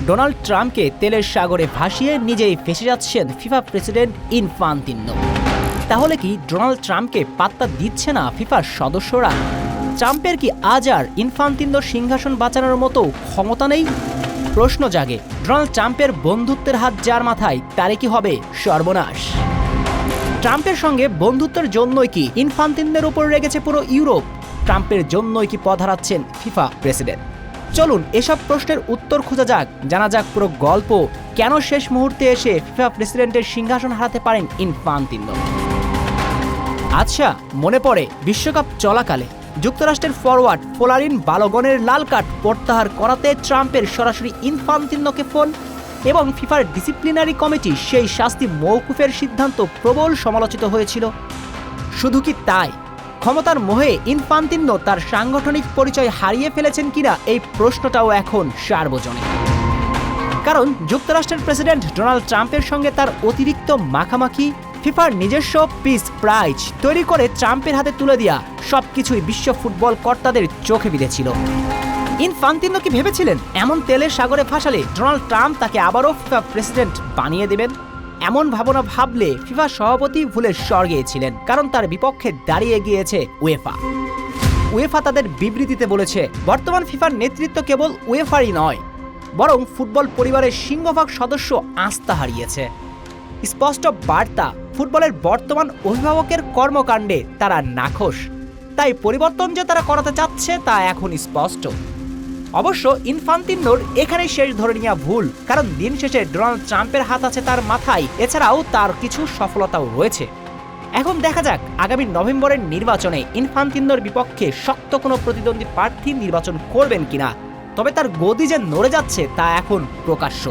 Donald ট্রাম্পকে তেলের সাগরে ভাসিয়ে নিজেই ফেসে যাচ্ছেন ফিফা প্রেসিডেন্ট ইনফান্তিনো। তাহলে কি ডোনাল্ড ট্রাম্পকে পাত্তা দিচ্ছে না ফিফার সদস্যরা? ট্রাম্পের কি আজ আর ইনফান্তিনোর সিংহাসন বাঁচানোর মতো ক্ষমতা নেই? প্রশ্ন জাগে, ডোনাল্ড ট্রাম্পের বন্ধুত্বের হাত যার মাথায়, তারে কি হবে সর্বনাশ? ট্রাম্পের সঙ্গে বন্ধুত্বের জন্যই কি ইনফান্তিনোর উপর রেগেছে পুরো ইউরোপ? ট্রাম্পের জন্যই কি পথ হারাচ্ছেন ফিফা প্রেসিডেন্ট? চলুন এসব প্রশ্নের উত্তর খোঁজা যাক, জানা যাক পুরো গল্প। কেন শেষ মুহূর্তে এসে ফিফা প্রেসিডেন্টের সিংহাসন হারাতে পারেন ইনফান্তিনো? আচ্ছা, মনে পড়ে বিশ্বকাপ চলাকালে যুক্তরাষ্ট্রের ফরওয়ার্ড ফোলারিন বালোগনের লাল কার্ড প্রত্যাহার করাতে ট্রাম্পের সরাসরি ইনফান্তিনোকে ফোন, এবং ফিফার ডিসিপ্লিনারি কমিটি সেই শাস্তি মওকুফের সিদ্ধান্ত প্রবল সমালোচিত হয়েছিল। শুধু কি তাই, ক্ষমতার মোহে ইনফান্তিনো তার সাংগঠনিক পরিচয় হারিয়ে ফেলেছেন কিনা এই প্রশ্নটাও এখন সার্বজনীন। কারণ যুক্তরাষ্ট্রের প্রেসিডেন্ট ডোনাল্ড ট্রাম্পের সঙ্গে তার অতিরিক্ত মাখামাখি, ফিফার নিজস্ব পিস প্রাইজ তৈরি করে ট্রাম্পের হাতে তুলে দেওয়া সবকিছুই বিশ্ব ফুটবল কর্তাদের চোখে বিঁধেছিল। ইনফান্তিনো কি ভেবেছিলেন এমন তেলের সাগরে ফাঁসালে ডোনাল্ড ট্রাম্প তাকে আবারও ফিফা প্রেসিডেন্ট বানিয়ে দেবেন? এমন ভাবনা ভাবলে ফিফা সভাপতি ভুলের স্বর্গে ছিলেন, কারণ তার বিপক্ষে দাঁড়িয়ে গিয়েছে উয়েফা। উয়েফা তাদের বিবৃতিতে বলেছে, বর্তমান ফিফার নেতৃত্ব কেবল উয়েফারই নয়, বরং ফুটবল পরিবারের সিংহভাগ সদস্য আস্থা হারিয়েছে। স্পষ্ট বার্তা, ফুটবলের বর্তমান অভিভাবকের কর্মকাণ্ডে তারা নাখোশ। তাই পরিবর্তন যে তারা করাতে চাচ্ছে তা এখন স্পষ্ট। অবশ্য ইনফান্তিনোর এখানেই শেষ ধরে নেওয়া ভুল, কারণ দিন শেষে ডোনাল্ড ট্রাম্পের হাত আছে তার মাথায়, এছাড়াও তার কিছু সফলতাও রয়েছে। এখন দেখা যাক আগামী নভেম্বরের নির্বাচনে ইনফান্তিনোর বিপক্ষে শক্ত কোনো প্রতিদ্বন্দ্বী প্রার্থী নির্বাচন করবেন কিনা। তবে তার গদি যে নড়ে যাচ্ছে তা এখন প্রকাশ্য।